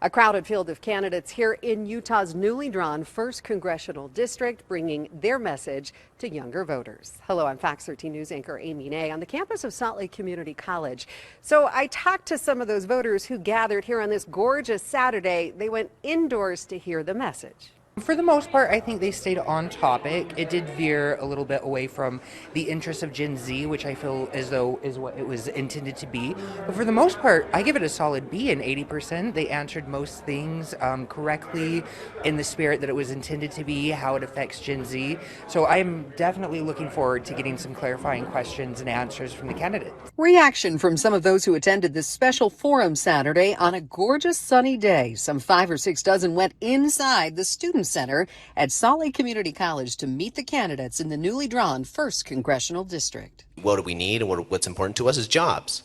A crowded field of candidates here in Utah's newly drawn 1st Congressional District, bringing their message to younger voters. Hello, I'm Fox 13 News anchor Amy Nay on the campus of Salt Lake Community College. So I talked to some of those voters who gathered here on this gorgeous Saturday. They went indoors to hear the message. For the most part, I think they stayed on topic. It did veer a little bit away from the interests of Gen Z, which I feel as though is what it was intended to be. But for the most part, I give it a solid B, and 80%. They answered most things correctly in the spirit that it was intended to be, how it affects Gen Z. So I'm definitely looking forward to getting some clarifying questions and answers from the candidates. Reaction from some of those who attended this special forum Saturday on a gorgeous sunny day. Some 5 or 6 dozen went inside the Student Center at Salt Lake Community College to meet the candidates in the newly drawn 1st Congressional District. What do we need and what's important to us is jobs.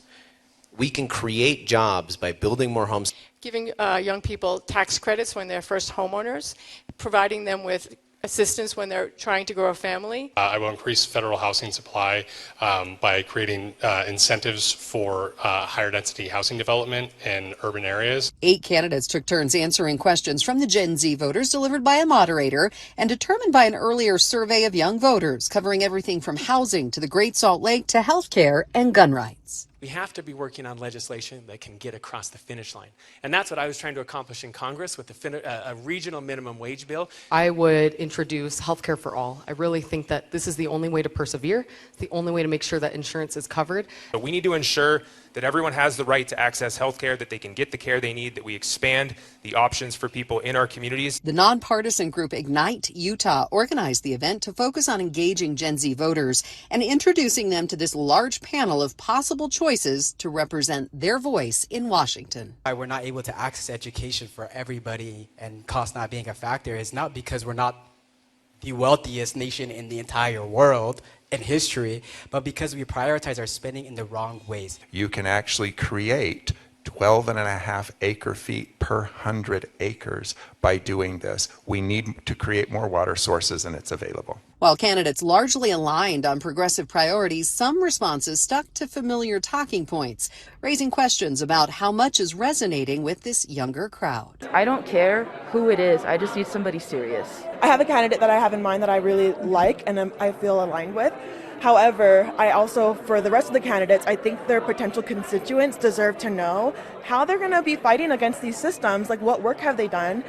We can create jobs by building more homes. Giving young people tax credits when they're first homeowners, providing them with assistance when they're trying to grow a family. I will increase federal housing supply by creating incentives for higher density housing development in urban areas. 8 candidates took turns answering questions from the Gen Z voters delivered by a moderator and determined by an earlier survey of young voters, covering everything from housing to the Great Salt Lake to health care and gun rights. We have to be working on legislation that can get across the finish line. And that's what I was trying to accomplish in Congress with a regional minimum wage bill. I would introduce health care for all. I really think that this is the only way to persevere. It's the only way to make sure that insurance is covered. But we need to ensure that everyone has the right to access health care, that they can get the care they need, that we expand the options for people in our communities. The nonpartisan group Ignite Utah organized the event to focus on engaging Gen Z voters and introducing them to this large panel of possible choices to represent their voice in Washington. Why we're not able to access education for everybody and cost not being a factor is not because we're not the wealthiest nation in the entire world in history, but because we prioritize our spending in the wrong ways. You can actually create 12.5 acre feet per 100 acres by doing this. We need to create more water sources, and it's available. While candidates largely aligned on progressive priorities, some responses stuck to familiar talking points, raising questions about how much is resonating with this younger crowd. I don't care who it is. I just need somebody serious. I have a candidate that I have in mind that I really like and I feel aligned with. However, I also, for the rest of the candidates, I think their potential constituents deserve to know how they're going to be fighting against these systems. Like, what work have they done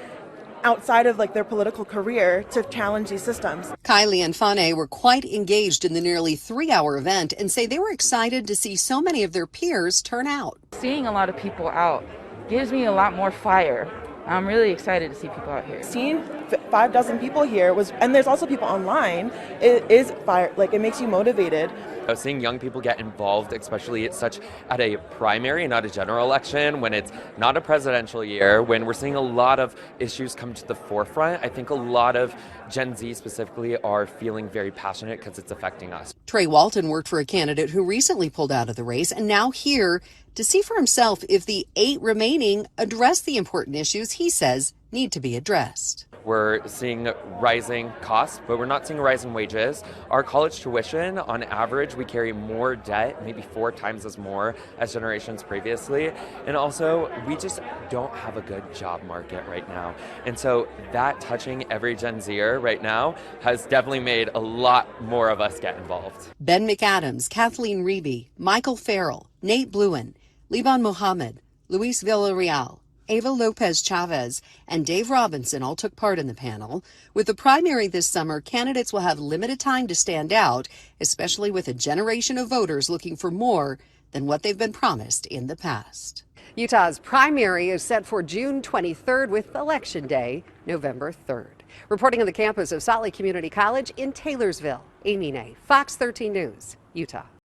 outside of their political career to challenge these systems? Kylie and Fane were quite engaged in the nearly 3-hour event and say they were excited to see so many of their peers turn out. Seeing a lot of people out gives me a lot more fire. I'm really excited to see people out here. Seeing 5 dozen people here and there's also people online, it is fire. It makes you motivated. Seeing young people get involved, especially at a primary and not a general election, when it's not a presidential year, when we're seeing a lot of issues come to the forefront, I think a lot of Gen Z specifically are feeling very passionate because it's affecting us. Trey Walton worked for a candidate who recently pulled out of the race and now here to see for himself if the 8 remaining address the important issues he says need to be addressed. We're seeing rising costs, but we're not seeing a rise in wages. Our college tuition, on average, we carry more debt, maybe 4 times as more as generations previously. And also, we just don't have a good job market right now. And so that touching every Gen Zer right now has definitely made a lot more of us get involved. Ben McAdams, Kathleen Reeby, Michael Farrell, Nate Bluen, Liban Mohammed, Luis Villarreal, Ava Lopez Chavez, and Dave Robinson all took part in the panel. With the primary this summer, candidates will have limited time to stand out, especially with a generation of voters looking for more than what they've been promised in the past. Utah's primary is set for June 23rd with Election Day, November 3rd. Reporting on the campus of Salt Lake Community College in Taylorsville, Amy Nay, Fox 13 News, Utah.